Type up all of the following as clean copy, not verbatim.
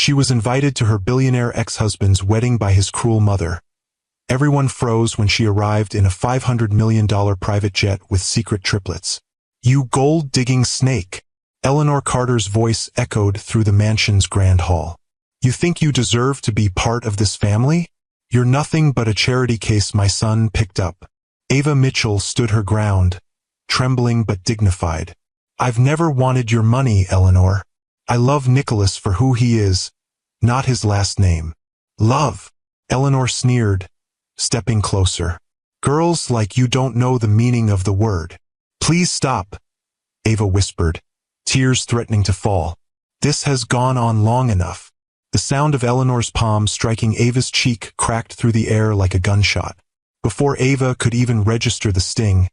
She was invited to her billionaire ex-husband's wedding by his cruel mother. Everyone froze when she arrived in a $500 million private jet with secret triplets. "You gold-digging snake!" Eleanor Carter's voice echoed through the mansion's grand hall. "You think you deserve to be part of this family? You're nothing but a charity case my son picked up." Ava Mitchell stood her ground, trembling but dignified. "I've never wanted your money, Eleanor. I love Nicholas for who he is, not his last name." "Love?" Eleanor sneered, stepping closer. "Girls like you don't know the meaning of the word." "Please stop," Ava whispered, tears threatening to fall. "This has gone on long enough." The sound of Eleanor's palm striking Ava's cheek cracked through the air like a gunshot. Before Ava could even register the sting,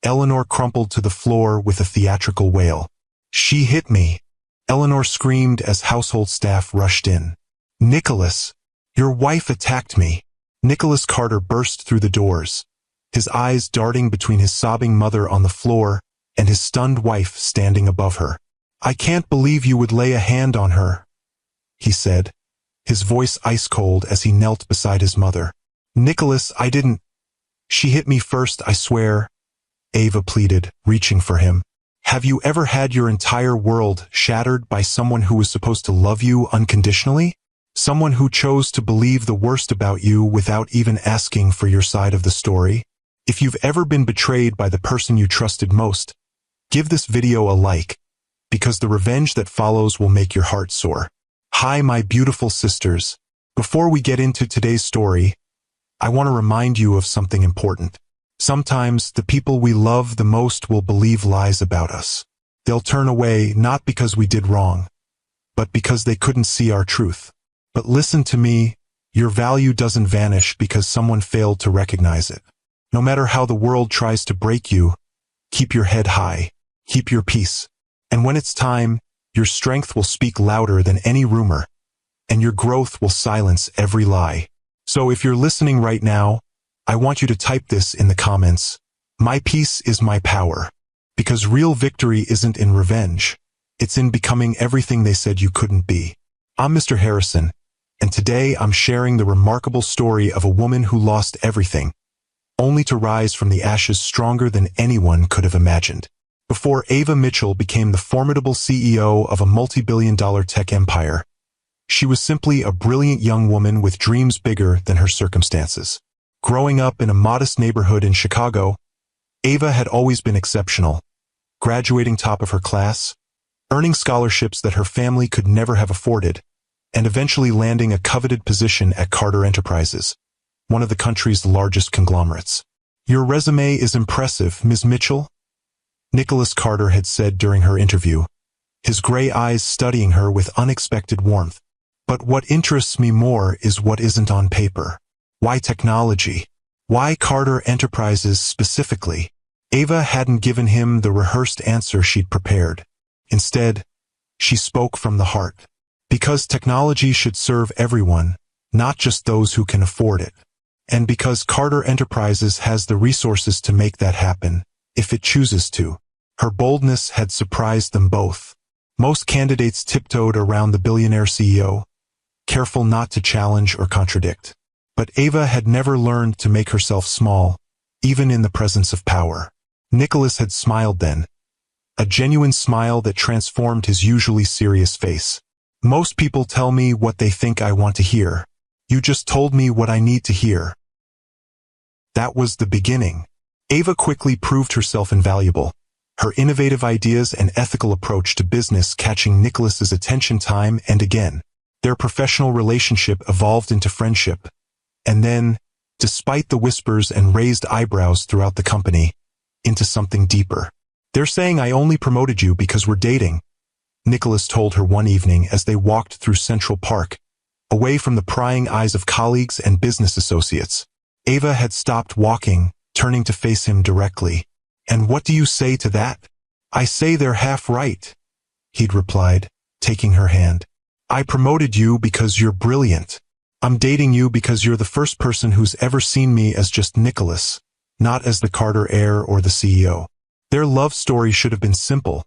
Eleanor crumpled to the floor with a theatrical wail. "She hit me!" Eleanor screamed as household staff rushed in. "Nicholas, your wife attacked me!" Nicholas Carter burst through the doors, his eyes darting between his sobbing mother on the floor and his stunned wife standing above her. "I can't believe you would lay a hand on her," he said, his voice ice-cold as he knelt beside his mother. "Nicholas, I didn't. She hit me first, I swear," Ava pleaded, reaching for him. "Have you ever had your entire world shattered by someone who was supposed to love you unconditionally? Someone who chose to believe the worst about you without even asking for your side of the story? If you've ever been betrayed by the person you trusted most, give this video a like, because the revenge that follows will make your heart soar. Hi, my beautiful sisters. Before we get into today's story, I want to remind you of something important. Sometimes the people we love the most will believe lies about us. They'll turn away not because we did wrong, but because they couldn't see our truth. But listen to me, your value doesn't vanish because someone failed to recognize it. No matter how the world tries to break you, keep your head high, keep your peace. And when it's time, your strength will speak louder than any rumor, and your growth will silence every lie. So if you're listening right now, I want you to type this in the comments. My peace is my power. Because real victory isn't in revenge. It's in becoming everything they said you couldn't be. I'm Mr. Harrison, and today I'm sharing the remarkable story of a woman who lost everything, only to rise from the ashes stronger than anyone could have imagined. Before Ava Mitchell became the formidable CEO of a multi-billion-dollar tech empire, she was simply a brilliant young woman with dreams bigger than her circumstances. Growing up in a modest neighborhood in Chicago, Ava had always been exceptional, graduating top of her class, earning scholarships that her family could never have afforded, and eventually landing a coveted position at Carter Enterprises, one of the country's largest conglomerates. "Your resume is impressive, Ms. Mitchell," Nicholas Carter had said during her interview, his gray eyes studying her with unexpected warmth. "But what interests me more is what isn't on paper. Why technology? Why Carter Enterprises specifically?" Ava hadn't given him the rehearsed answer she'd prepared. Instead, she spoke from the heart. Because technology should serve everyone, not just those who can afford it. And because Carter Enterprises has the resources to make that happen, if it chooses to. Her boldness had surprised them both. Most candidates tiptoed around the billionaire CEO, careful not to challenge or contradict. But Ava had never learned to make herself small, even in the presence of power. Nicholas had smiled then, a genuine smile that transformed his usually serious face. "Most people tell me what they think I want to hear. You just told me what I need to hear." That was the beginning. Ava quickly proved herself invaluable, her innovative ideas and ethical approach to business catching Nicholas's attention time and again. Their professional relationship evolved into friendship, and then, despite the whispers and raised eyebrows throughout the company, into something deeper. "They're saying I only promoted you because we're dating," Nicholas told her one evening as they walked through Central Park, away from the prying eyes of colleagues and business associates. Ava had stopped walking, turning to face him directly. "And what do you say to that?" "I say they're half right," he'd replied, taking her hand. "I promoted you because you're brilliant. I'm dating you because you're the first person who's ever seen me as just Nicholas, not as the Carter heir or the CEO." Their love story should have been simple.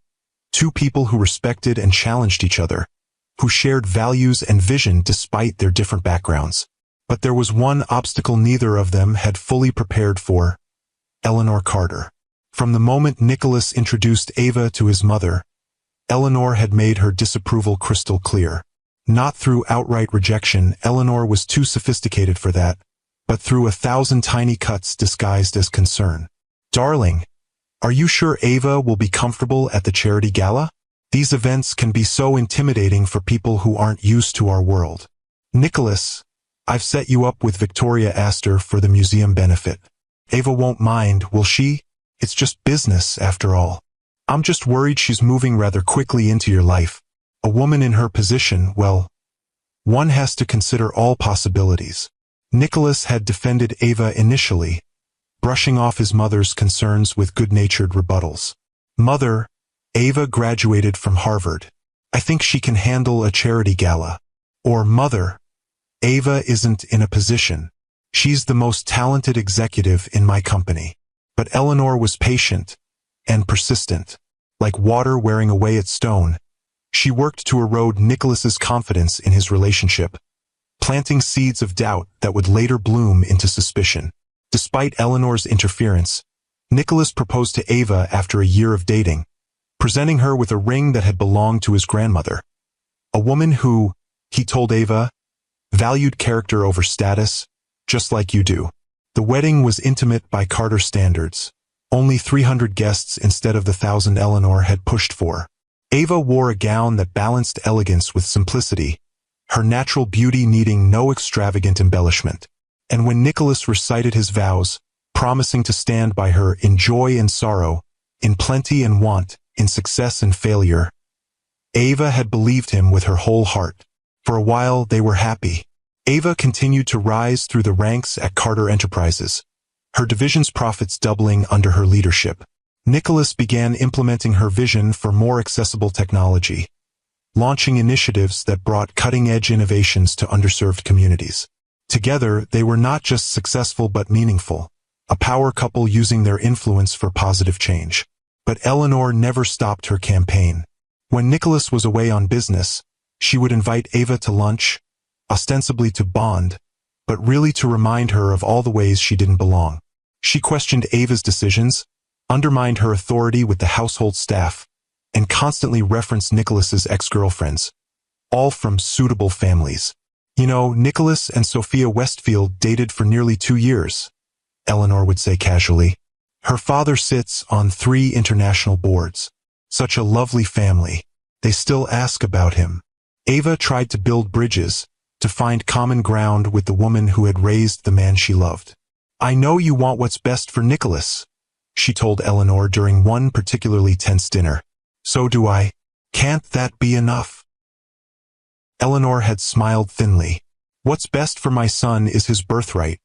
Two people who respected and challenged each other, who shared values and vision despite their different backgrounds. But there was one obstacle neither of them had fully prepared for: Eleanor Carter. From the moment Nicholas introduced Ava to his mother, Eleanor had made her disapproval crystal clear. Not through outright rejection, Eleanor was too sophisticated for that, but through 1,000 tiny cuts disguised as concern. "Darling, are you sure Ava will be comfortable at the charity gala? These events can be so intimidating for people who aren't used to our world. Nicholas, I've set you up with Victoria Astor for the museum benefit. Ava won't mind, will she? It's just business, after all. I'm just worried she's moving rather quickly into your life. A woman in her position, well, one has to consider all possibilities." Nicholas had defended Ava initially, brushing off his mother's concerns with good-natured rebuttals. "Mother, Ava graduated from Harvard. I think she can handle a charity gala." Or, "Mother, Ava isn't in a position. She's the most talented executive in my company." But Eleanor was patient and persistent. Like water wearing away at stone, she worked to erode Nicholas's confidence in his relationship, planting seeds of doubt that would later bloom into suspicion. Despite Eleanor's interference, Nicholas proposed to Ava after a year of dating, presenting her with a ring that had belonged to his grandmother. A woman who, he told Ava, valued character over status, just like you do. The wedding was intimate by Carter standards, only 300 guests instead of the 1,000 Eleanor had pushed for. Ava wore a gown that balanced elegance with simplicity, her natural beauty needing no extravagant embellishment. And when Nicholas recited his vows, promising to stand by her in joy and sorrow, in plenty and want, in success and failure, Ava had believed him with her whole heart. For a while they were happy. Ava continued to rise through the ranks at Carter Enterprises, her division's profits doubling under her leadership. Nicholas began implementing her vision for more accessible technology, launching initiatives that brought cutting-edge innovations to underserved communities. Together, they were not just successful but meaningful, a power couple using their influence for positive change. But Eleanor never stopped her campaign. When Nicholas was away on business, she would invite Ava to lunch, ostensibly to bond, but really to remind her of all the ways she didn't belong. She questioned Ava's decisions, undermined her authority with the household staff, and constantly referenced Nicholas's ex-girlfriends, all from suitable families. "You know, Nicholas and Sophia Westfield dated for nearly 2 years, Eleanor would say casually. "Her father sits on 3 international boards. Such a lovely family. They still ask about him." Ava tried to build bridges, to find common ground with the woman who had raised the man she loved. "I know you want what's best for Nicholas," she told Eleanor during one particularly tense dinner. "So do I. Can't that be enough?" Eleanor had smiled thinly. "What's best for my son is his birthright.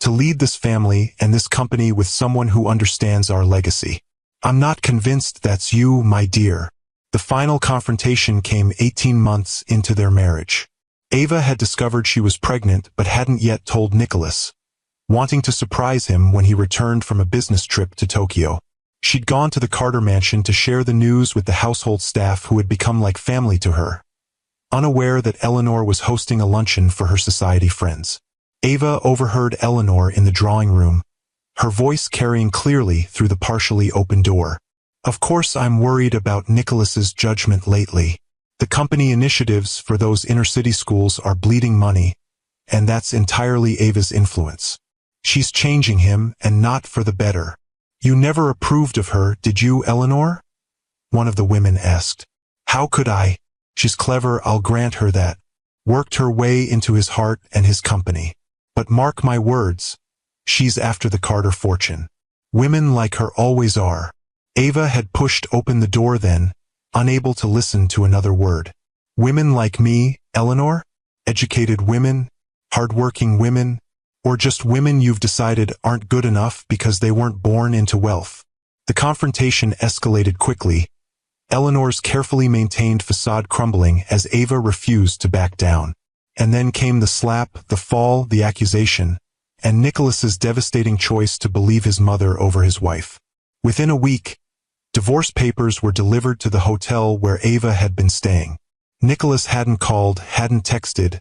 To lead this family and this company with someone who understands our legacy. I'm not convinced that's you, my dear." The final confrontation came 18 months into their marriage. Ava had discovered she was pregnant but hadn't yet told Nicholas, wanting to surprise him when he returned from a business trip to Tokyo. She'd gone to the Carter mansion to share the news with the household staff who had become like family to her, unaware that Eleanor was hosting a luncheon for her society friends. Ava overheard Eleanor in the drawing room, her voice carrying clearly through the partially open door. "Of course I'm worried about Nicholas's judgment lately. The company initiatives for those inner-city schools are bleeding money, and that's entirely Ava's influence. She's changing him, and not for the better." "You never approved of her, did you, Eleanor?" one of the women asked. "How could I? She's clever, I'll grant her that. Worked her way into his heart and his company. But mark my words, she's after the Carter fortune. Women like her always are." Ava had pushed open the door then, unable to listen to another word. "Women like me, Eleanor? Educated women? Hard-working women? Or just women you've decided aren't good enough because they weren't born into wealth?" The confrontation escalated quickly, Eleanor's carefully maintained facade crumbling as Ava refused to back down. And then came the slap, the fall, the accusation, and Nicholas's devastating choice to believe his mother over his wife. Within a week, divorce papers were delivered to the hotel where Ava had been staying. Nicholas hadn't called, hadn't texted,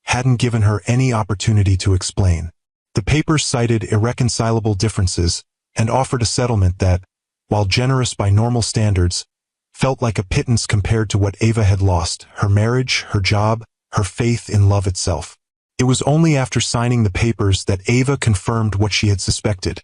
hadn't given her any opportunity to explain. The papers cited irreconcilable differences and offered a settlement that, while generous by normal standards, felt like a pittance compared to what Ava had lost: her marriage, her job, her faith in love itself. It was only after signing the papers that Ava confirmed what she had suspected.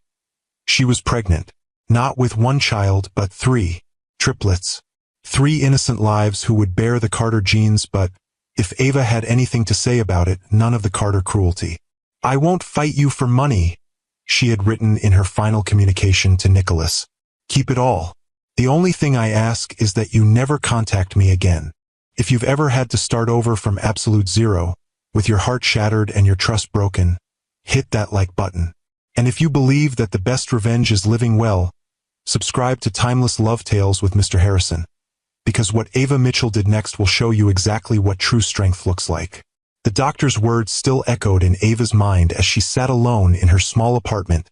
She was pregnant, not with one child, but 3 triplets. 3 innocent lives who would bear the Carter genes, but if Ava had anything to say about it, none of the Carter cruelty. "I won't fight you for money," she had written in her final communication to Nicholas. "Keep it all. The only thing I ask is that you never contact me again. If you've ever had to start over from absolute zero, with your heart shattered and your trust broken, hit that like button. And if you believe that the best revenge is living well, subscribe to Timeless Love Tales with Mr. Harrison. Because what Ava Mitchell did next will show you exactly what true strength looks like." The doctor's words still echoed in Ava's mind as she sat alone in her small apartment,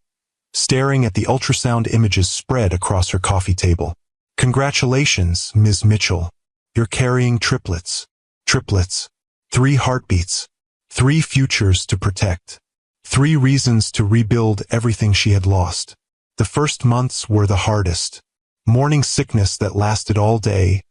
staring at the ultrasound images spread across her coffee table. "Congratulations, Ms. Mitchell. You're carrying triplets. Triplets. 3 heartbeats. 3 futures to protect. 3 reasons to rebuild everything she had lost." The first months were the hardest. Morning sickness that lasted all day,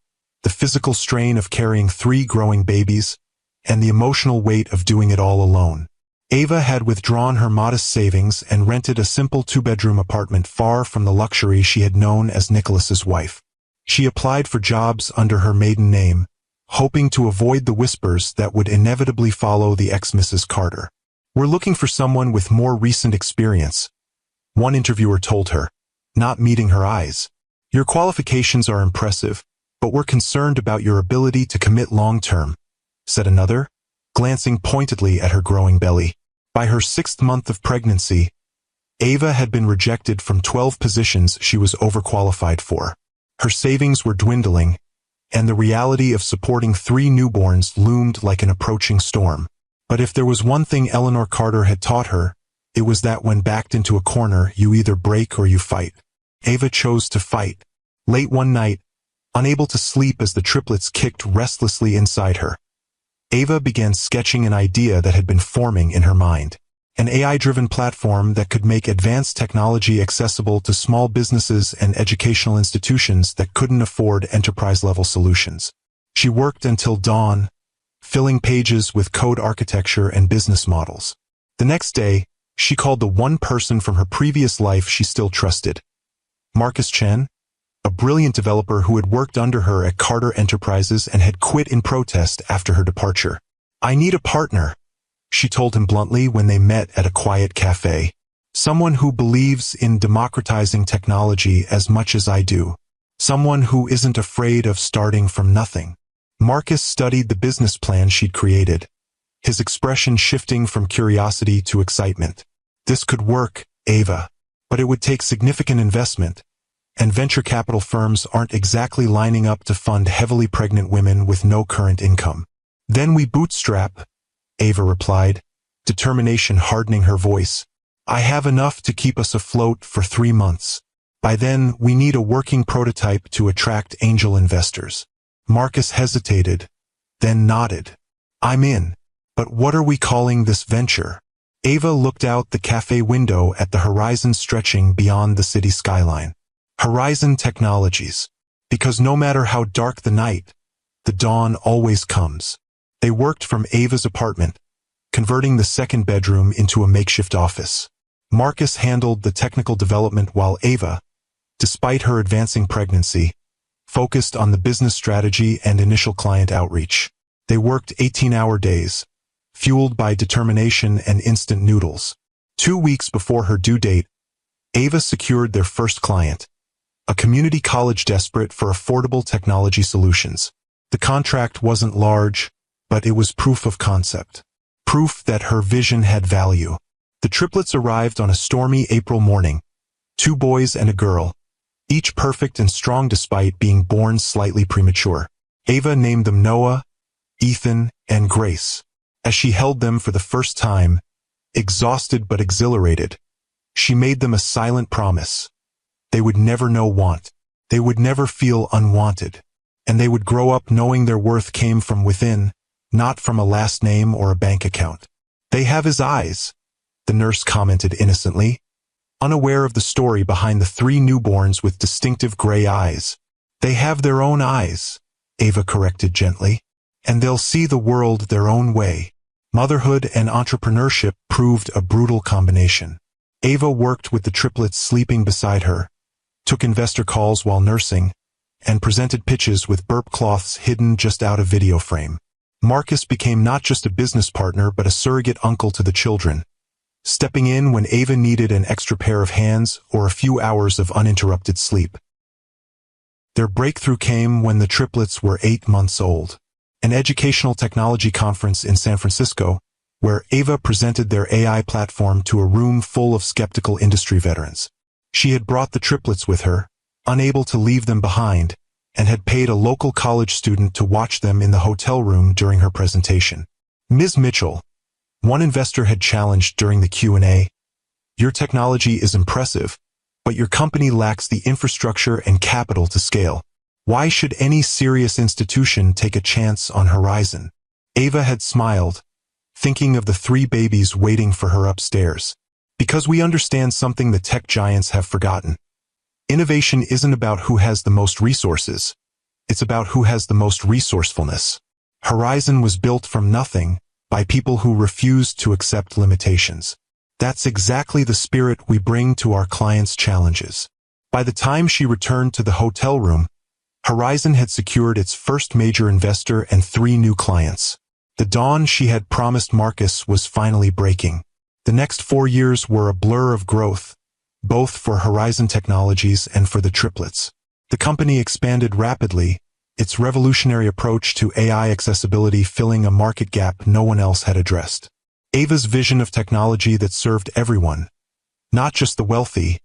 the physical strain of carrying 3 growing babies, and the emotional weight of doing it all alone. Ava had withdrawn her modest savings and rented a simple 2-bedroom apartment far from the luxury she had known as Nicholas's wife. She applied for jobs under her maiden name, hoping to avoid the whispers that would inevitably follow the ex-Mrs. Carter. "We're looking for someone with more recent experience," one interviewer told her, not meeting her eyes. "Your qualifications are impressive, but we're concerned about your ability to commit long-term," said another, glancing pointedly at her growing belly. By her 6th month of pregnancy, Ava had been rejected from 12 positions she was overqualified for. Her savings were dwindling, and the reality of supporting 3 newborns loomed like an approaching storm. But if there was one thing Eleanor Carter had taught her, it was that when backed into a corner, you either break or you fight. Ava chose to fight. Late one night, unable to sleep as the triplets kicked restlessly inside her, Ava began sketching an idea that had been forming in her mind. An AI-driven platform that could make advanced technology accessible to small businesses and educational institutions that couldn't afford enterprise-level solutions. She worked until dawn, filling pages with code architecture and business models. The next day, she called the one person from her previous life she still trusted: Marcus Chen, a brilliant developer who had worked under her at Carter Enterprises and had quit in protest after her departure. "I need a partner," she told him bluntly when they met at a quiet cafe. "Someone who believes in democratizing technology as much as I do. Someone who isn't afraid of starting from nothing." Marcus studied the business plan she'd created, his expression shifting from curiosity to excitement. "This could work, Ava, but it would take significant investment, and venture capital firms aren't exactly lining up to fund heavily pregnant women with no current income." "Then we bootstrap," Ava replied, determination hardening her voice. "I have enough to keep us afloat for 3 months. By then, we need a working prototype to attract angel investors." Marcus hesitated, then nodded. "I'm in. But what are we calling this venture?" Ava looked out the cafe window at the horizon stretching beyond the city skyline. Horizon Technologies. Because no matter how dark the night, the dawn always comes. They worked from Ava's apartment, converting the 2nd bedroom into a makeshift office. Marcus handled the technical development while Ava, despite her advancing pregnancy, focused on the business strategy and initial client outreach. They worked 18-hour days, fueled by determination and instant noodles. 2 weeks before her due date, Ava secured their first client, a community college desperate for affordable technology solutions. The contract wasn't large, but it was proof of concept. Proof that her vision had value. The triplets arrived on a stormy April morning, 2 boys and a girl, each perfect and strong despite being born slightly premature. Ava named them Noah, Ethan, and Grace. As she held them for the first time, exhausted but exhilarated, she made them a silent promise. They would never know want. They would never feel unwanted. and they would grow up knowing their worth came from within, not from a last name or a bank account. They have his eyes, the nurse commented innocently, unaware of the story behind the 3 newborns with distinctive gray eyes. They have their own eyes, Ava corrected gently, and they'll see the world their own way. Motherhood and entrepreneurship proved a brutal combination. Ava worked with the triplets sleeping beside her, took investor calls while nursing, and presented pitches with burp cloths hidden just out of video frame. Marcus became not just a business partner but a surrogate uncle to the children, stepping in when Ava needed an extra pair of hands or a few hours of uninterrupted sleep. Their breakthrough came when the triplets were 8 months old. An educational technology conference in San Francisco, where Ava presented their AI platform to a room full of skeptical industry veterans. She had brought the triplets with her, unable to leave them behind, and had paid a local college student to watch them in the hotel room during her presentation. Ms. Mitchell, one investor had challenged during the Q&A, "Your technology is impressive, but your company lacks the infrastructure and capital to scale. Why should any serious institution take a chance on Horizon?" Ava had smiled, thinking of the 3 babies waiting for her upstairs. "Because we understand something the tech giants have forgotten. Innovation isn't about who has the most resources. It's about who has the most resourcefulness. Horizon was built from nothing, by people who refused to accept limitations. That's exactly the spirit we bring to our clients' challenges." By the time she returned to the hotel room, Horizon had secured its first major investor and 3 new clients. The dawn she had promised Marcus was finally breaking. The next 4 years were a blur of growth, both for Horizon Technologies and for the triplets. The company expanded rapidly, its revolutionary approach to AI accessibility filling a market gap no one else had addressed. Ava's vision of technology that served everyone, not just the wealthy,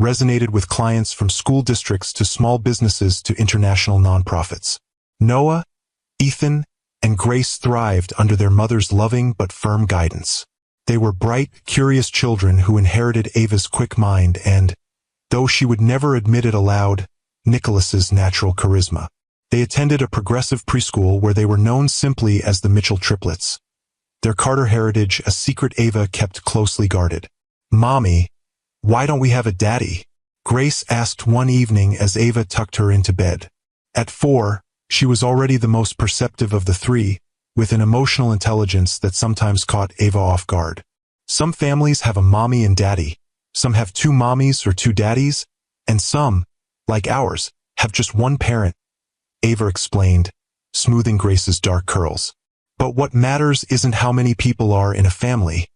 resonated with clients from school districts to small businesses to international nonprofits. Noah, Ethan, and Grace thrived under their mother's loving but firm guidance. They were bright, curious children who inherited Ava's quick mind and, though she would never admit it aloud, Nicholas's natural charisma. They attended a progressive preschool where they were known simply as the Mitchell triplets. Their Carter heritage a secret Ava kept closely guarded. "Mommy, why don't we have a daddy?" Grace asked one evening as Ava tucked her into bed. At 4, she was already the most perceptive of the 3, with an emotional intelligence that sometimes caught Ava off guard. "Some families have a mommy and daddy, some have 2 mommies or 2 daddies, and some, like ours, have just one parent," Ava explained, smoothing Grace's dark curls. "But what matters isn't how many people are in a family,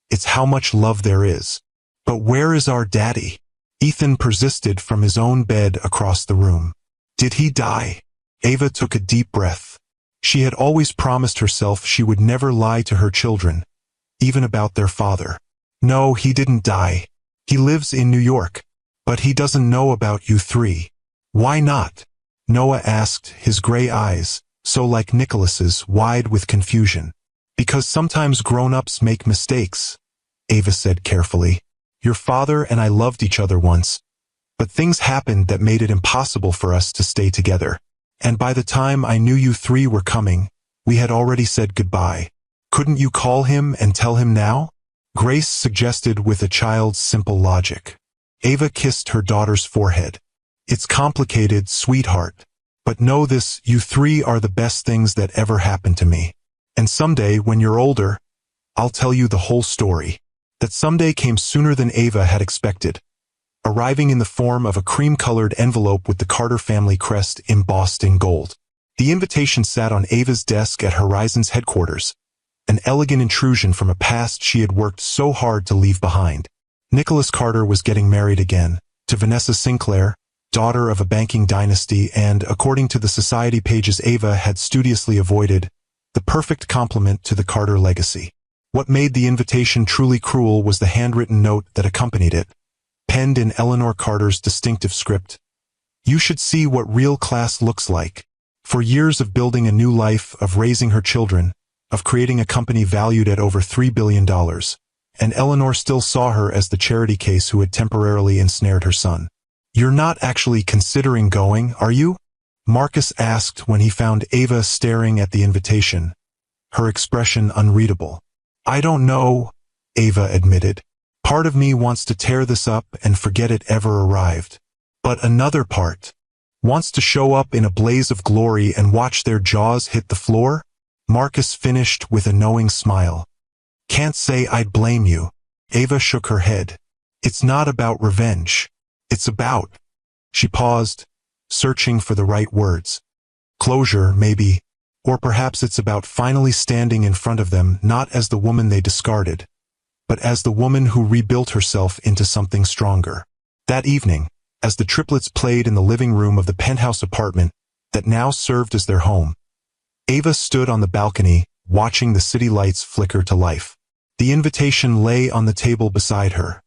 it's how much love there is." "But where is our daddy?" Ethan persisted from his own bed across the room. "Did he die?" Ava took a deep breath. She had always promised herself she would never lie to her children, even about their father. "No, he didn't die. He lives in New York. But he doesn't know about you 3. "Why not?" Noah asked, his gray eyes, so like Nicholas's, wide with confusion. "Because sometimes grown-ups make mistakes," Ava said carefully. "Your father and I loved each other once, but things happened that made it impossible for us to stay together. And by the time I knew you 3 were coming, we had already said goodbye. Couldn't you call him and tell him now?" Grace suggested with a child's simple logic. Ava kissed her daughter's forehead. "It's complicated, sweetheart. But know this, you 3 are the best things that ever happened to me. And someday, when you're older, I'll tell you the whole story." That someday came sooner than Ava had expected, arriving in the form of a cream-colored envelope with the Carter family crest embossed in gold. The invitation sat on Ava's desk at Horizon's headquarters, an elegant intrusion from a past she had worked so hard to leave behind. Nicholas Carter was getting married again, to Vanessa Sinclair, daughter of a banking dynasty and, according to the society pages Ava had studiously avoided, the perfect complement to the Carter legacy. What made the invitation truly cruel was the handwritten note that accompanied it, penned in Eleanor Carter's distinctive script. "You should see what real class looks like. For years of building a new life, of raising her children, of creating a company valued at over $3 billion, and Eleanor still saw her as the charity case who had temporarily ensnared her son. You're not actually considering going, are you?" Marcus asked when he found Ava staring at the invitation, her expression unreadable. I don't know, Ava admitted. Part of me wants to tear this up and forget it ever arrived. But another part wants to show up in a blaze of glory and watch their jaws hit the floor? Marcus finished with a knowing smile. Can't say I'd blame you. Ava shook her head. It's not about revenge. It's about... She paused, searching for the right words. Closure, maybe. Or perhaps it's about finally standing in front of them not as the woman they discarded, but as the woman who rebuilt herself into something stronger. That evening, as the triplets played in the living room of the penthouse apartment that now served as their home, Ava stood on the balcony, watching the city lights flicker to life. The invitation lay on the table beside her,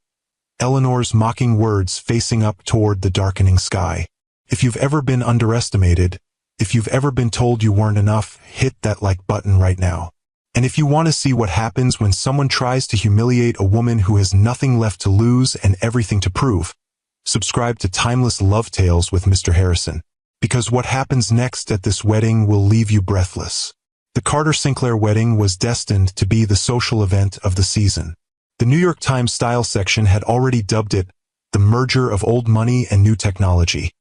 Eleanor's mocking words facing up toward the darkening sky. If you've ever been underestimated, if you've ever been told you weren't enough, hit that like button right now. And if you want to see what happens when someone tries to humiliate a woman who has nothing left to lose and everything to prove, subscribe to Timeless Love Tales with Mr. Harrison. Because what happens next at this wedding will leave you breathless. The Carter-Sinclair wedding was destined to be the social event of the season. The New York Times style section had already dubbed it the merger of old money and new technology,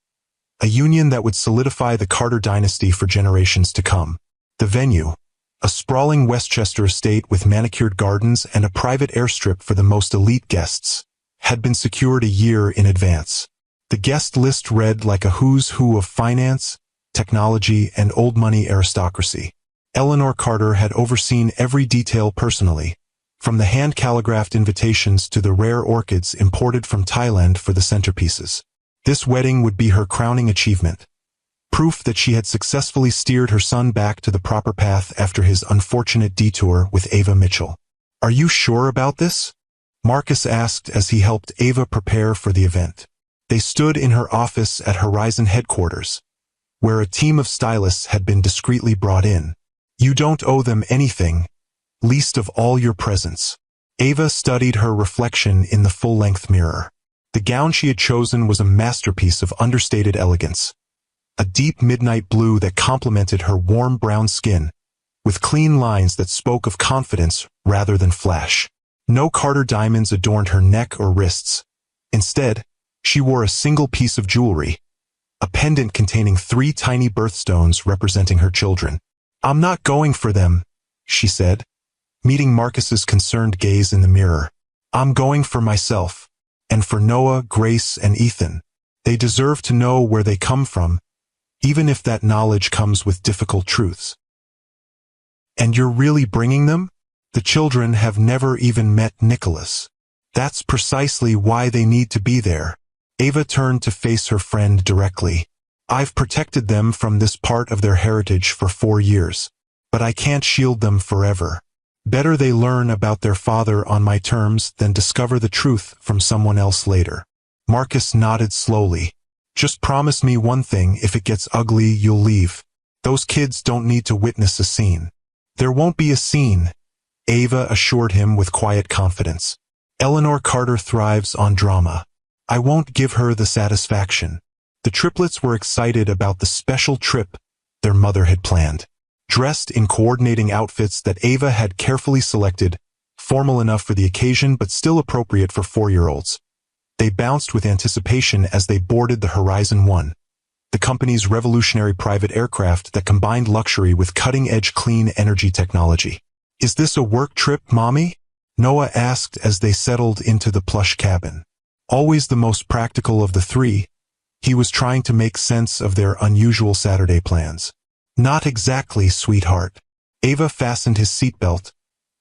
a union that would solidify the Carter dynasty for generations to come. The venue, a sprawling Westchester estate with manicured gardens and a private airstrip for the most elite guests, had been secured a year in advance. The guest list read like a who's who of finance, technology, and old money aristocracy. Eleanor Carter had overseen every detail personally, from the hand-calligraphed invitations to the rare orchids imported from Thailand for the centerpieces. This wedding would be her crowning achievement, proof that she had successfully steered her son back to the proper path after his unfortunate detour with Ava Mitchell. Are you sure about this? Marcus asked as he helped Ava prepare for the event. They stood in her office at Horizon headquarters, where a team of stylists had been discreetly brought in. You don't owe them anything, least of all your presence. Ava studied her reflection in the full-length mirror. The gown she had chosen was a masterpiece of understated elegance, a deep midnight blue that complemented her warm brown skin, with clean lines that spoke of confidence rather than flash. No Carter diamonds adorned her neck or wrists. Instead, she wore a single piece of jewelry, a pendant containing 3 tiny birthstones representing her children. I'm not going for them, she said, meeting Marcus's concerned gaze in the mirror. I'm going for myself, and for Noah, Grace, and Ethan. They deserve to know where they come from, even if that knowledge comes with difficult truths. And you're really bringing them? The children have never even met Nicholas. That's precisely why they need to be there. Ava turned to face her friend directly. I've protected them from this part of their heritage for 4 years, but I can't shield them forever. Better they learn about their father on my terms than discover the truth from someone else later. Marcus nodded slowly. Just promise me one thing: if it gets ugly, you'll leave. Those kids don't need to witness a scene. There won't be a scene, Ava assured him with quiet confidence. Eleanor Carter thrives on drama. I won't give her the satisfaction. The triplets were excited about the special trip their mother had planned. Dressed in coordinating outfits that Ava had carefully selected, formal enough for the occasion but still appropriate for 4-year-olds. They bounced with anticipation as they boarded the Horizon 1, the company's revolutionary private aircraft that combined luxury with cutting-edge clean energy technology. Is this a work trip, Mommy? Noah asked as they settled into the plush cabin. Always the most practical of the 3, he was trying to make sense of their unusual Saturday plans. Not exactly, sweetheart. Ava fastened his seatbelt,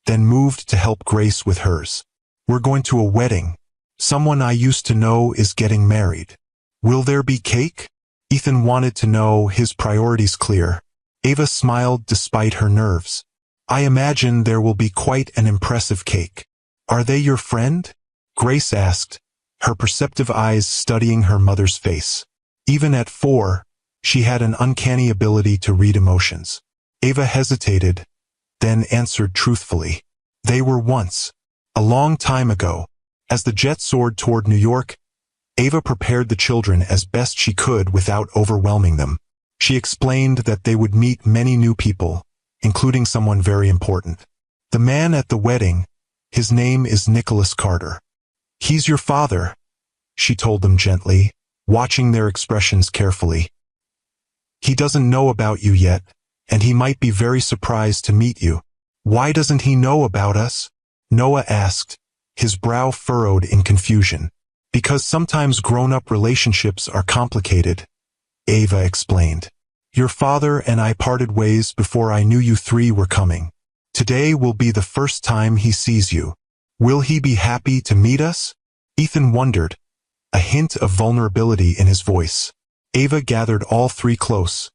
then moved to help Grace with hers. We're going to a wedding. Someone I used to know is getting married. Will there be cake? Ethan wanted to know, his priorities clear. Ava smiled despite her nerves. I imagine there will be quite an impressive cake. Are they your friend? Grace asked, her perceptive eyes studying her mother's face. Even at 4, she had an uncanny ability to read emotions. Ava hesitated, then answered truthfully. They were once. A long time ago. As the jet soared toward New York, Ava prepared the children as best she could without overwhelming them. She explained that they would meet many new people, including someone very important. The man at the wedding, his name is Nicholas Carter. He's your father, she told them gently, watching their expressions carefully. He doesn't know about you yet, and he might be very surprised to meet you. Why doesn't he know about us? Noah asked, his brow furrowed in confusion. Because sometimes grown-up relationships are complicated, Ava explained. Your father and I parted ways before I knew you three were coming. Today will be the first time he sees you. Will he be happy to meet us? Ethan wondered, a hint of vulnerability in his voice. Ava gathered all three close,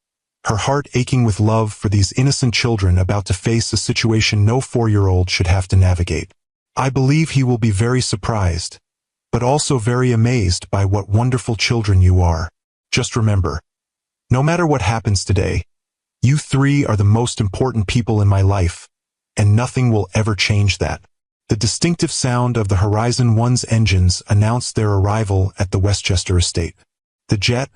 her heart aching with love for these innocent children about to face a situation no 4-year-old should have to navigate. I believe he will be very surprised, but also very amazed by what wonderful children you are. Just remember, no matter what happens today, you three are the most important people in my life, and nothing will ever change that. The distinctive sound of the Horizon 1's engines announced their arrival at the Westchester estate. The jet,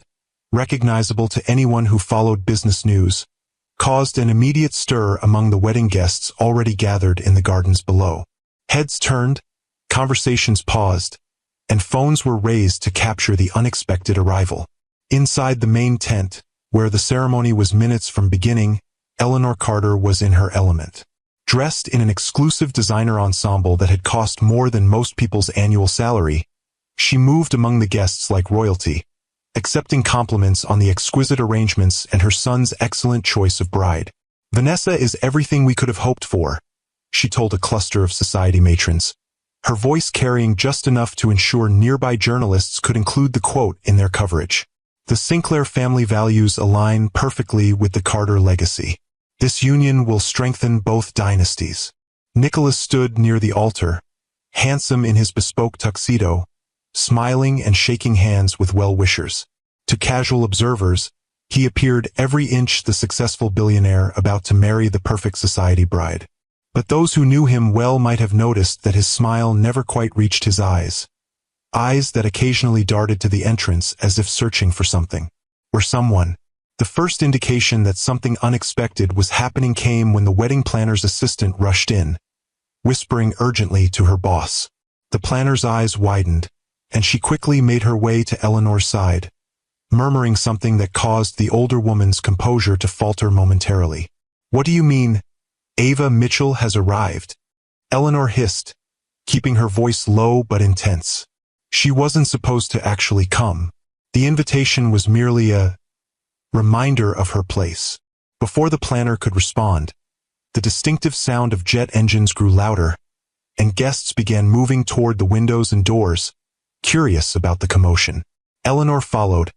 recognizable to anyone who followed business news, caused an immediate stir among the wedding guests already gathered in the gardens below. Heads turned, conversations paused, and phones were raised to capture the unexpected arrival. Inside the main tent, where the ceremony was minutes from beginning, Eleanor Carter was in her element. Dressed in an exclusive designer ensemble that had cost more than most people's annual salary, she moved among the guests like royalty, accepting compliments on the exquisite arrangements and her son's excellent choice of bride. Vanessa is everything we could have hoped for, she told a cluster of society matrons, her voice carrying just enough to ensure nearby journalists could include the quote in their coverage. The Sinclair family values align perfectly with the Carter legacy. This union will strengthen both dynasties. Nicholas stood near the altar, handsome in his bespoke tuxedo, smiling and shaking hands with well-wishers. To casual observers, he appeared every inch the successful billionaire about to marry the perfect society bride. But those who knew him well might have noticed that his smile never quite reached his eyes that occasionally darted to the entrance as if searching for something, or someone. The first indication that something unexpected was happening came when the wedding planner's assistant rushed in, whispering urgently to her boss. The planner's eyes widened, and she quickly made her way to Eleanor's side, murmuring something that caused the older woman's composure to falter momentarily. What do you mean, Ava Mitchell has arrived? Eleanor hissed, keeping her voice low but intense. She wasn't supposed to actually come. The invitation was merely a reminder of her place. Before the planner could respond, the distinctive sound of jet engines grew louder, and guests began moving toward the windows and doors, curious about the commotion. Eleanor followed,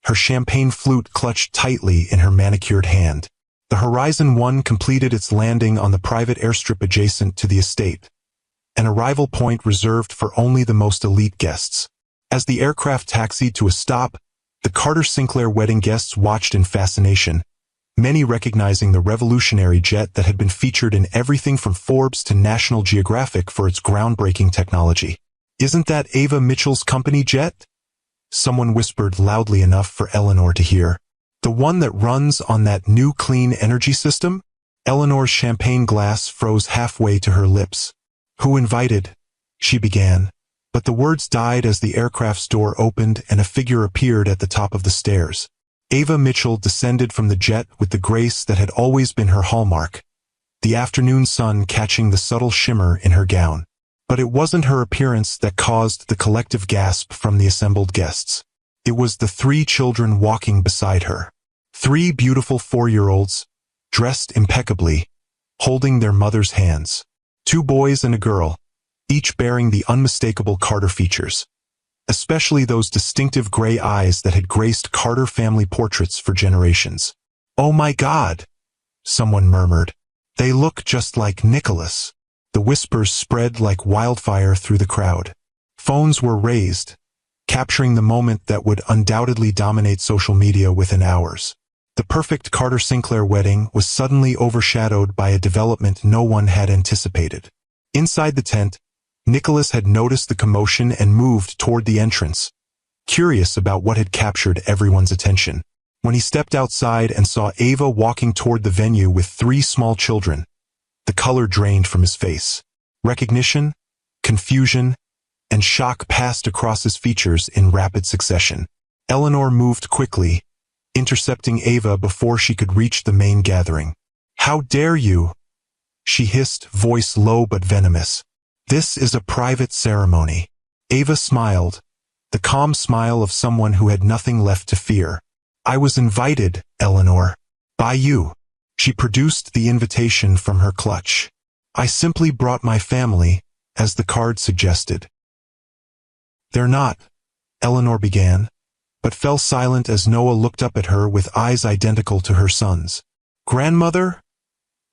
her champagne flute clutched tightly in her manicured hand. The Horizon 1 completed its landing on the private airstrip adjacent to the estate, an arrival point reserved for only the most elite guests. As the aircraft taxied to a stop, the Carter Sinclair wedding guests watched in fascination, many recognizing the revolutionary jet that had been featured in everything from Forbes to National Geographic for its groundbreaking technology. Isn't that Ava Mitchell's company jet? Someone whispered loudly enough for Eleanor to hear. The one that runs on that new clean energy system? Eleanor's champagne glass froze halfway to her lips. Who invited? She began, but the words died as the aircraft's door opened and a figure appeared at the top of the stairs. Ava Mitchell descended from the jet with the grace that had always been her hallmark, the afternoon sun catching the subtle shimmer in her gown. But it wasn't her appearance that caused the collective gasp from the assembled guests. It was the three children walking beside her. 3 beautiful 4-year-olds, dressed impeccably, holding their mother's hands. 2 boys and a girl, each bearing the unmistakable Carter features, especially those distinctive gray eyes that had graced Carter family portraits for generations. "Oh my God," someone murmured. "They look just like Nicholas." The whispers spread like wildfire through the crowd. Phones were raised, capturing the moment that would undoubtedly dominate social media within hours. The perfect Carter Sinclair wedding was suddenly overshadowed by a development no one had anticipated. Inside the tent, Nicholas had noticed the commotion and moved toward the entrance, curious about what had captured everyone's attention. When he stepped outside and saw Ava walking toward the venue with 3 small children, the color drained from his face. Recognition, confusion, and shock passed across his features in rapid succession. Eleanor moved quickly, intercepting Ava before she could reach the main gathering. "How dare you?" she hissed, voice low but venomous. "This is a private ceremony." Ava smiled, the calm smile of someone who had nothing left to fear. "I was invited, Eleanor. By you." She produced the invitation from her clutch. "I simply brought my family, as the card suggested." "They're not," Eleanor began, but fell silent as Noah looked up at her with eyes identical to her son's. "Grandmother?"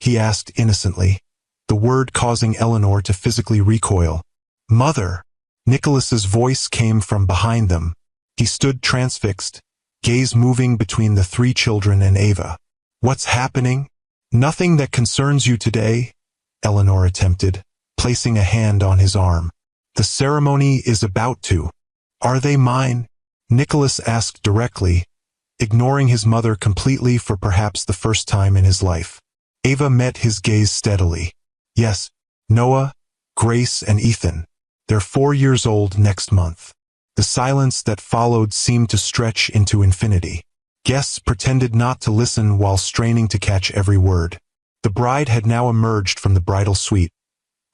he asked innocently, the word causing Eleanor to physically recoil. "Mother." Nicholas's voice came from behind them. He stood transfixed, gaze moving between the 3 children and Ava. "What's happening?" "Nothing that concerns you today," Eleanor attempted, placing a hand on his arm. "The ceremony is about to." "Are they mine?" Nicholas asked directly, ignoring his mother completely for perhaps the first time in his life. Ava met his gaze steadily. "Yes, Noah, Grace, and Ethan. They're 4 years old next month." The silence that followed seemed to stretch into infinity. Guests pretended not to listen while straining to catch every word. The bride had now emerged from the bridal suite,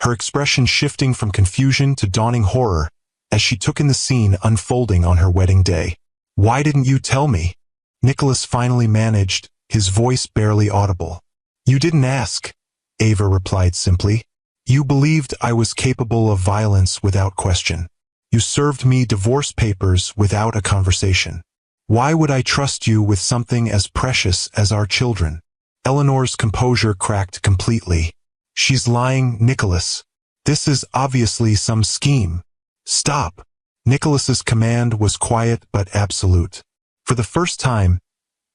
her expression shifting from confusion to dawning horror as she took in the scene unfolding on her wedding day. "Why didn't you tell me?" Nicholas finally managed, his voice barely audible. "You didn't ask," Ava replied simply. "You believed I was capable of violence without question. You served me divorce papers without a conversation. Why would I trust you with something as precious as our children?" Eleanor's composure cracked completely. "She's lying, Nicholas. This is obviously some scheme." "Stop." Nicholas's command was quiet but absolute. For the first time,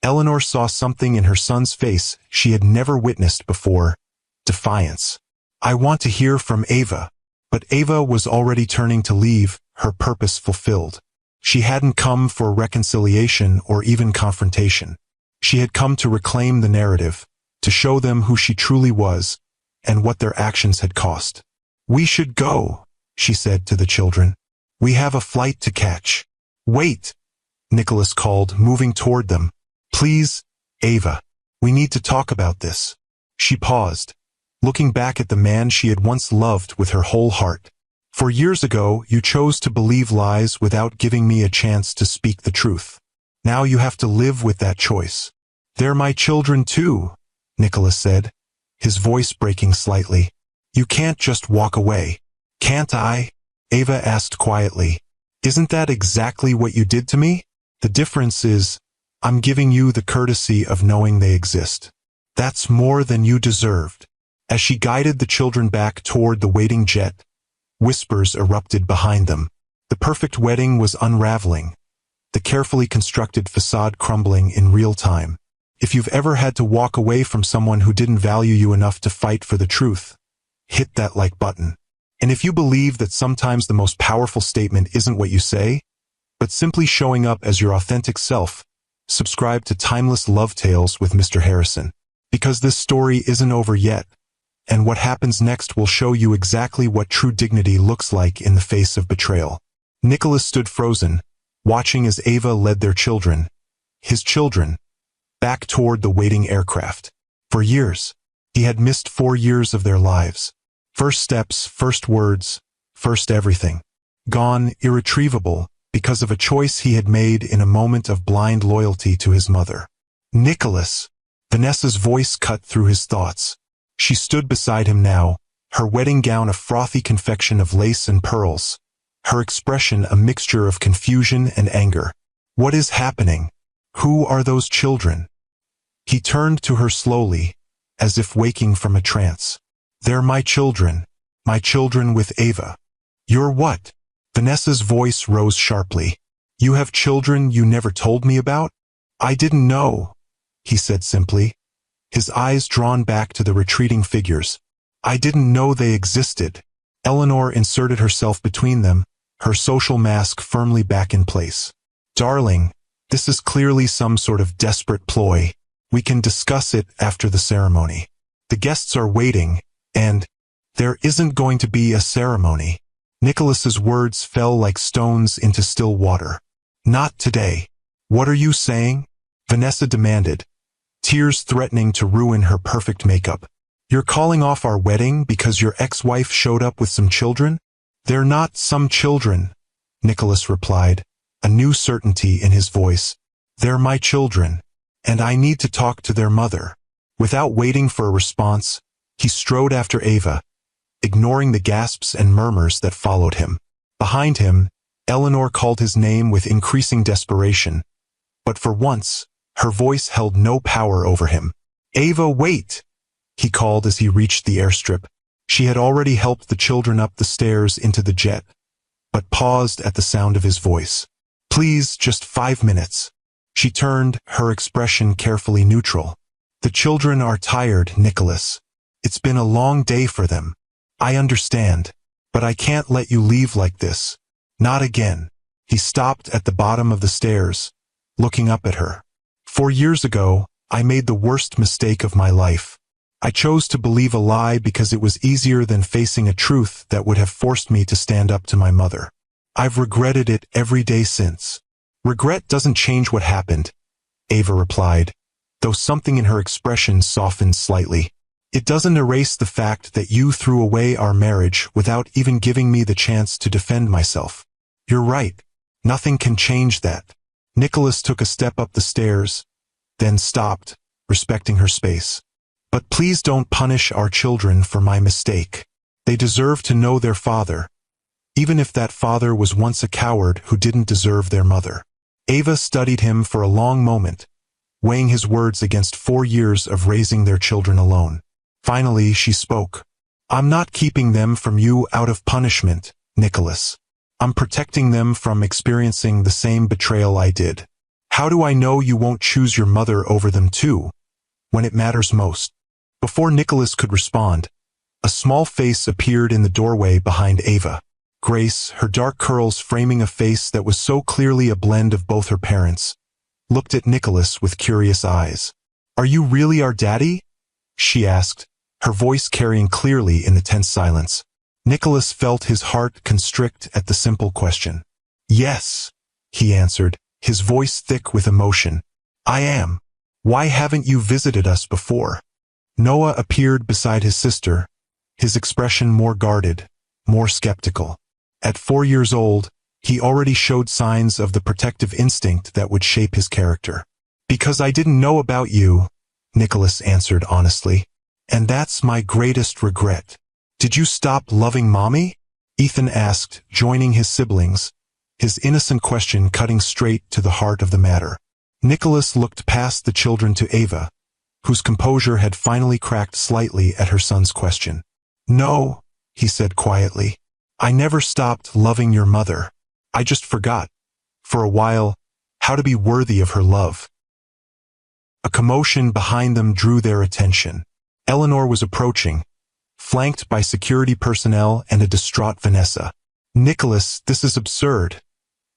Eleanor saw something in her son's face she had never witnessed before: defiance. "I want to hear from Ava." But Ava was already turning to leave, her purpose fulfilled. She hadn't come for reconciliation or even confrontation. She had come to reclaim the narrative, to show them who she truly was, and what their actions had cost. "We should go," she said to the children. "We have a flight to catch." "Wait," Nicholas called, moving toward them. "Please, Ava, we need to talk about this." She paused, looking back at the man she had once loved with her whole heart. "For years ago, you chose to believe lies without giving me a chance to speak the truth. Now you have to live with that choice." "They're my children too," Nicholas said, his voice breaking slightly. "You can't just walk away." "Can't I?" Ava asked quietly. "Isn't that exactly what you did to me? The difference is, I'm giving you the courtesy of knowing they exist. That's more than you deserved." As she guided the children back toward the waiting jet, whispers erupted behind them. The perfect wedding was unraveling, the carefully constructed facade crumbling in real time. If you've ever had to walk away from someone who didn't value you enough to fight for the truth, hit that like button. And if you believe that sometimes the most powerful statement isn't what you say, but simply showing up as your authentic self, subscribe to Timeless Love Tales with Mr. Harrison. Because this story isn't over yet, and what happens next will show you exactly what true dignity looks like in the face of betrayal. Nicholas stood frozen, watching as Ava led their children, his children, back toward the waiting aircraft. For years, he had missed 4 years of their lives. First steps, first words, first everything. Gone, irretrievable, because of a choice he had made in a moment of blind loyalty to his mother. "Nicholas!" Vanessa's voice cut through his thoughts. She stood beside him now, her wedding gown a frothy confection of lace and pearls, her expression a mixture of confusion and anger. "What is happening? Who are those children?" He turned to her slowly, as if waking from a trance. "They're my children with Ava." "You're what?" Vanessa's voice rose sharply. "You have children you never told me about?" "I didn't know," he said simply, his eyes drawn back to the retreating figures. "I didn't know they existed." Eleanor inserted herself between them, her social mask firmly back in place. "Darling," This is clearly some sort of desperate ploy. We can discuss it after the ceremony. The guests are waiting, and there isn't going to be a ceremony. Nicholas's words fell like stones into still water. Not today. What are you saying? Vanessa demanded, tears threatening to ruin her perfect makeup. You're calling off our wedding because your ex-wife showed up with some children? They're not some children, Nicholas replied, a new certainty in his voice. They're my children, and I need to talk to their mother. Without waiting for a response, he strode after Ava, ignoring the gasps and murmurs that followed him. Behind him, Eleanor called his name with increasing desperation, but for once, her voice held no power over him. Ava, wait! He called as he reached the airstrip. She had already helped the children up the stairs into the jet, but paused at the sound of his voice. Please, just 5 minutes. She turned, her expression carefully neutral. The children are tired, Nicholas. It's been a long day for them. I understand, but I can't let you leave like this. Not again. He stopped at the bottom of the stairs, looking up at her. 4 years ago, I made the worst mistake of my life. I chose to believe a lie because it was easier than facing a truth that would have forced me to stand up to my mother. I've regretted it every day since. Regret doesn't change what happened, Ava replied, though something in her expression softened slightly. It doesn't erase the fact that you threw away our marriage without even giving me the chance to defend myself. You're right. Nothing can change that. Nicholas took a step up the stairs, then stopped, respecting her space. But please don't punish our children for my mistake. They deserve to know their father, even if that father was once a coward who didn't deserve their mother. Ava studied him for a long moment, weighing his words against 4 years of raising their children alone. Finally, she spoke. I'm not keeping them from you out of punishment, Nicholas. I'm protecting them from experiencing the same betrayal I did. How do I know you won't choose your mother over them too, when it matters most? Before Nicholas could respond, a small face appeared in the doorway behind Ava. Grace, her dark curls framing a face that was so clearly a blend of both her parents, looked at Nicholas with curious eyes. Are you really our daddy? She asked, her voice carrying clearly in the tense silence. Nicholas felt his heart constrict at the simple question. Yes, he answered, his voice thick with emotion. I am. Why haven't you visited us before? Noah appeared beside his sister, his expression more guarded, more skeptical. At 4 years old, he already showed signs of the protective instinct that would shape his character. Because I didn't know about you, Nicholas answered honestly. And that's my greatest regret. Did you stop loving Mommy? Ethan asked, joining his siblings, his innocent question cutting straight to the heart of the matter. Nicholas looked past the children to Ava, whose composure had finally cracked slightly at her son's question. No, he said quietly. I never stopped loving your mother. I just forgot, for a while, how to be worthy of her love. A commotion behind them drew their attention. Eleanor was approaching, flanked by security personnel and a distraught Vanessa. Nicholas, this is absurd,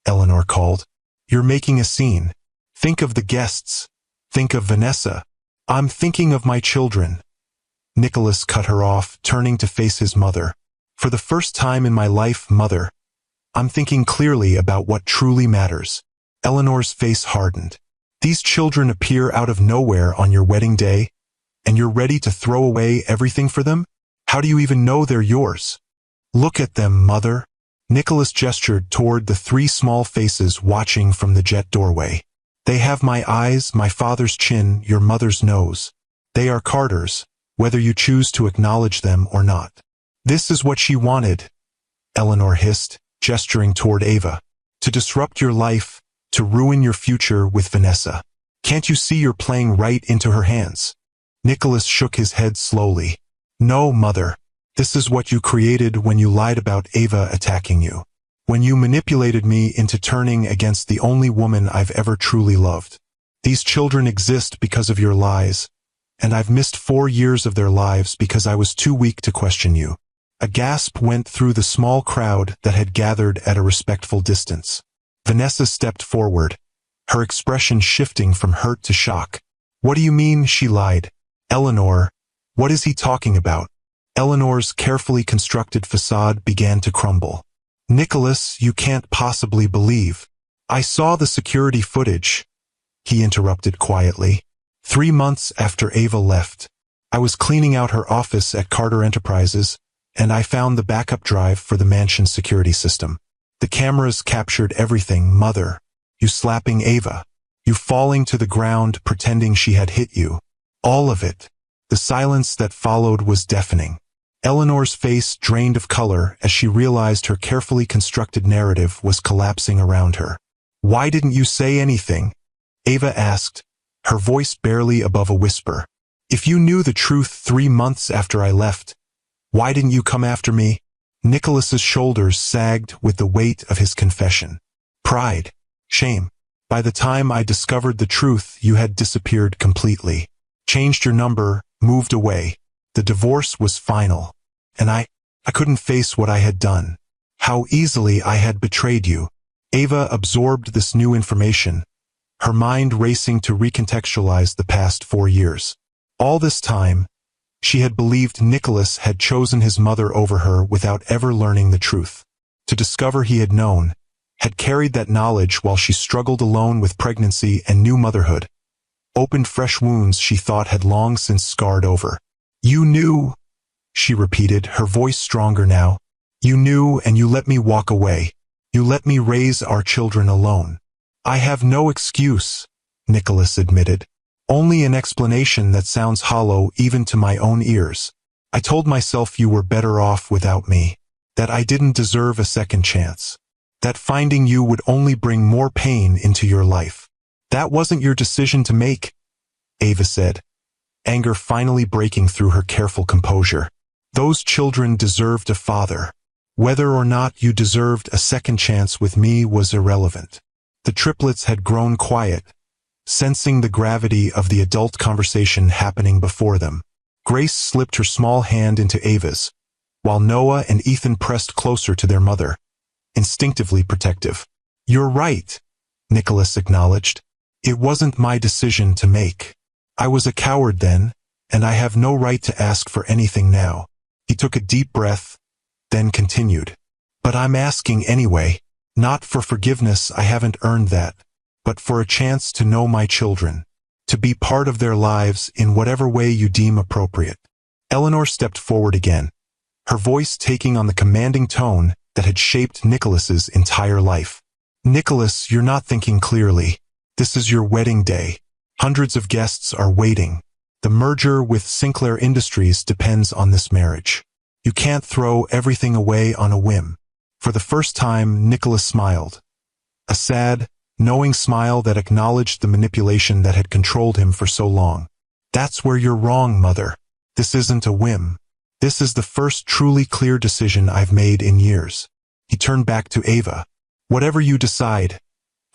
Eleanor called. You're making a scene. Think of the guests. Think of Vanessa. I'm thinking of my children. Nicholas cut her off, turning to face his mother. For the first time in my life, Mother, I'm thinking clearly about what truly matters. Eleanor's face hardened. These children appear out of nowhere on your wedding day, and you're ready to throw away everything for them? How do you even know they're yours? Look at them, Mother. Nicholas gestured toward the 3 small faces watching from the jet doorway. They have my eyes, my father's chin, your mother's nose. They are Carter's, whether you choose to acknowledge them or not. This is what she wanted, Eleanor hissed, gesturing toward Ava. To disrupt your life, to ruin your future with Vanessa. Can't you see you're playing right into her hands? Nicholas shook his head slowly. No, Mother. This is what you created when you lied about Ava attacking you. When you manipulated me into turning against the only woman I've ever truly loved. These children exist because of your lies, and I've missed 4 years of their lives because I was too weak to question you. A gasp went through the small crowd that had gathered at a respectful distance. Vanessa stepped forward, her expression shifting from hurt to shock. What do you mean she lied? Eleanor, what is he talking about? Eleanor's carefully constructed facade began to crumble. Nicholas, you can't possibly believe. I saw the security footage, he interrupted quietly. 3 months after Ava left, I was cleaning out her office at Carter Enterprises, and I found the backup drive for the mansion's security system. The cameras captured everything, Mother. You slapping Ava. You falling to the ground pretending she had hit you. All of it. The silence that followed was deafening. Eleanor's face drained of color as she realized her carefully constructed narrative was collapsing around her. Why didn't you say anything? Ava asked, her voice barely above a whisper. If you knew the truth 3 months after I left, why didn't you come after me? Nicholas's shoulders sagged with the weight of his confession. Pride. Shame. By the time I discovered the truth, you had disappeared completely. Changed your number, moved away. The divorce was final. And I couldn't face what I had done. How easily I had betrayed you. Ava absorbed this new information, her mind racing to recontextualize the past 4 years. All this time, she had believed Nicholas had chosen his mother over her without ever learning the truth. To discover he had known, had carried that knowledge while she struggled alone with pregnancy and new motherhood, opened fresh wounds she thought had long since scarred over. You knew, she repeated, her voice stronger now. You knew, and you let me walk away. You let me raise our children alone. I have no excuse, Nicholas admitted. Only an explanation that sounds hollow even to my own ears. I told myself you were better off without me, that I didn't deserve a second chance, that finding you would only bring more pain into your life. That wasn't your decision to make, Ava said, anger finally breaking through her careful composure. Those children deserved a father. Whether or not you deserved a second chance with me was irrelevant. The triplets had grown quiet, sensing the gravity of the adult conversation happening before them. Grace slipped her small hand into Ava's, while Noah and Ethan pressed closer to their mother, instinctively protective. You're right, Nicholas acknowledged. It wasn't my decision to make. I was a coward then, and I have no right to ask for anything now. He took a deep breath, then continued. But I'm asking anyway, not for forgiveness, I haven't earned that, but for a chance to know my children, to be part of their lives in whatever way you deem appropriate. Eleanor stepped forward again, her voice taking on the commanding tone that had shaped Nicholas's entire life. Nicholas, you're not thinking clearly. This is your wedding day. Hundreds of guests are waiting. The merger with Sinclair Industries depends on this marriage. You can't throw everything away on a whim. For the first time, Nicholas smiled. A sad, knowing smile that acknowledged the manipulation that had controlled him for so long. That's where you're wrong, Mother. This isn't a whim. This is the first truly clear decision I've made in years. He turned back to Ava. Whatever you decide,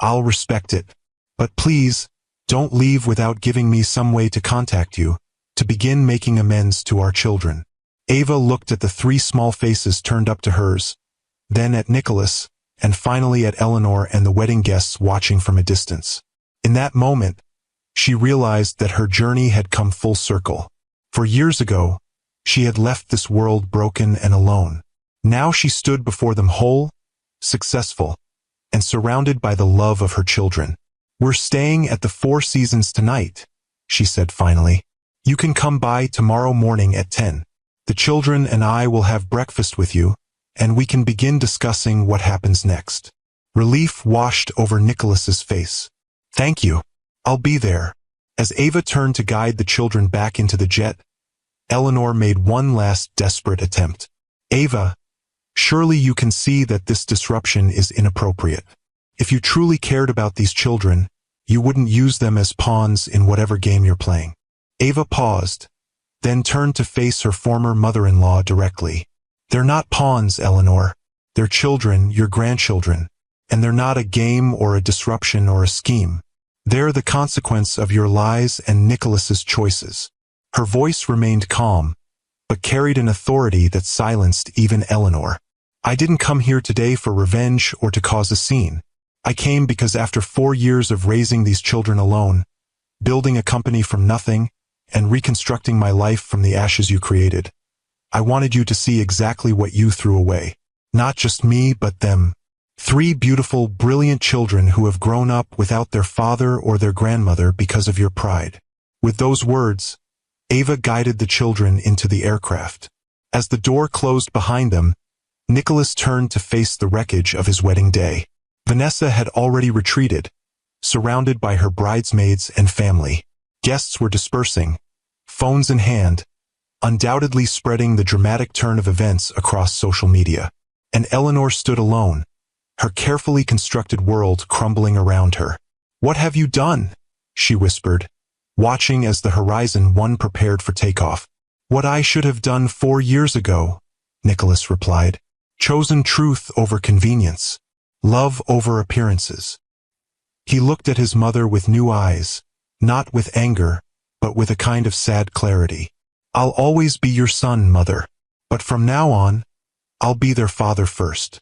I'll respect it. But please, don't leave without giving me some way to contact you, to begin making amends to our children. Ava looked at the 3 small faces turned up to hers, then at Nicholas, and finally at Eleanor and the wedding guests watching from a distance. In that moment, she realized that her journey had come full circle. For years ago, she had left this world broken and alone. Now she stood before them whole, successful, and surrounded by the love of her children. We're staying at the 4 Seasons tonight, she said finally. You can come by tomorrow morning at 10. The children and I will have breakfast with you, and we can begin discussing what happens next. Relief washed over Nicholas's face. Thank you. I'll be there. As Ava turned to guide the children back into the jet, Eleanor made one last desperate attempt. Ava, surely you can see that this disruption is inappropriate. If you truly cared about these children, you wouldn't use them as pawns in whatever game you're playing. Ava paused, then turned to face her former mother-in-law directly. They're not pawns, Eleanor. They're children, your grandchildren. And they're not a game or a disruption or a scheme. They're the consequence of your lies and Nicholas's choices. Her voice remained calm, but carried an authority that silenced even Eleanor. I didn't come here today for revenge or to cause a scene. I came because after 4 years of raising these children alone, building a company from nothing, and reconstructing my life from the ashes you created, I wanted you to see exactly what you threw away. Not just me, but them. 3 beautiful, brilliant children who have grown up without their father or their grandmother because of your pride. With those words, Ava guided the children into the aircraft. As the door closed behind them, Nicholas turned to face the wreckage of his wedding day. Vanessa had already retreated, surrounded by her bridesmaids and family. Guests were dispersing, phones in hand, undoubtedly spreading the dramatic turn of events across social media. And Eleanor stood alone, her carefully constructed world crumbling around her. "What have you done?" she whispered, watching as the Horizon 1 prepared for takeoff. "What I should have done 4 years ago," Nicholas replied. "Chosen truth over convenience, love over appearances." He looked at his mother with new eyes, not with anger, but with a kind of sad clarity. "I'll always be your son, Mother, but from now on, I'll be their father first."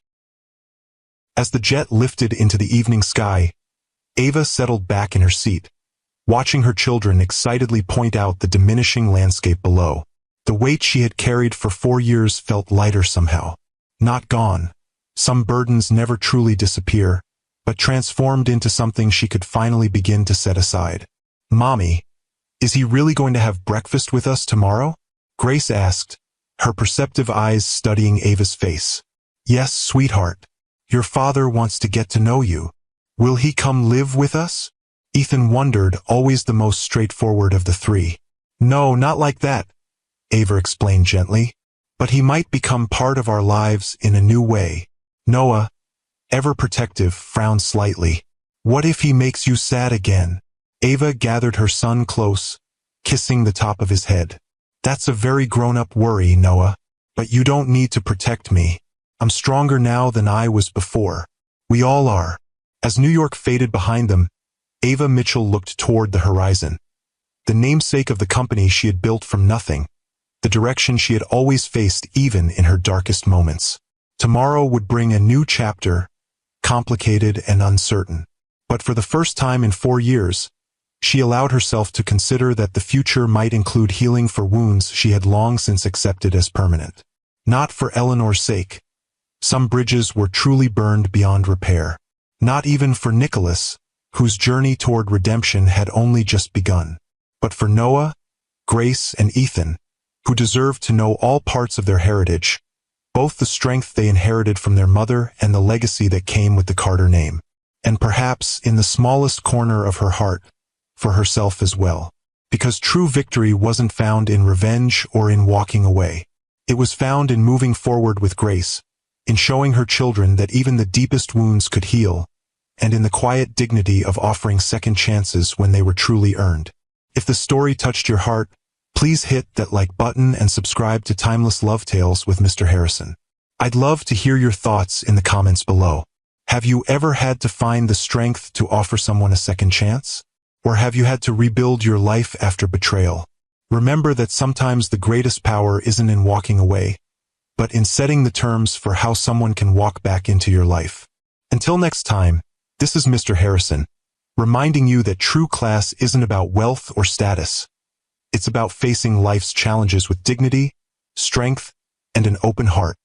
As the jet lifted into the evening sky, Ava settled back in her seat, watching her children excitedly point out the diminishing landscape below. The weight she had carried for 4 years felt lighter somehow. Not gone. Some burdens never truly disappear, but transformed into something she could finally begin to set aside. "Mommy, is he really going to have breakfast with us tomorrow?" Grace asked, her perceptive eyes studying Ava's face. "Yes, sweetheart. Your father wants to get to know you. Will he come live with us?" Ethan wondered, always the most straightforward of the 3. "No, not like that," Ava explained gently. "But he might become part of our lives in a new way." Noah, ever protective, frowned slightly. "What if he makes you sad again?" Ava gathered her son close, kissing the top of his head. "That's a very grown-up worry, Noah. But you don't need to protect me. I'm stronger now than I was before. We all are." As New York faded behind them, Ava Mitchell looked toward the horizon. The namesake of the company she had built from nothing, the direction she had always faced even in her darkest moments. Tomorrow would bring a new chapter, complicated and uncertain. But for the first time in 4 years, she allowed herself to consider that the future might include healing for wounds she had long since accepted as permanent. Not for Eleanor's sake. Some bridges were truly burned beyond repair. Not even for Nicholas, whose journey toward redemption had only just begun. But for Noah, Grace, and Ethan, who deserved to know all parts of their heritage, both the strength they inherited from their mother and the legacy that came with the Carter name. And perhaps, in the smallest corner of her heart, for herself as well. Because true victory wasn't found in revenge or in walking away. It was found in moving forward with grace, in showing her children that even the deepest wounds could heal, and in the quiet dignity of offering second chances when they were truly earned. If the story touched your heart, please hit that like button and subscribe to Timeless Love Tales with Mr. Harrison. I'd love to hear your thoughts in the comments below. Have you ever had to find the strength to offer someone a second chance? Or have you had to rebuild your life after betrayal? Remember that sometimes the greatest power isn't in walking away, but in setting the terms for how someone can walk back into your life. Until next time, this is Mr. Harrison, reminding you that true class isn't about wealth or status. It's about facing life's challenges with dignity, strength, and an open heart.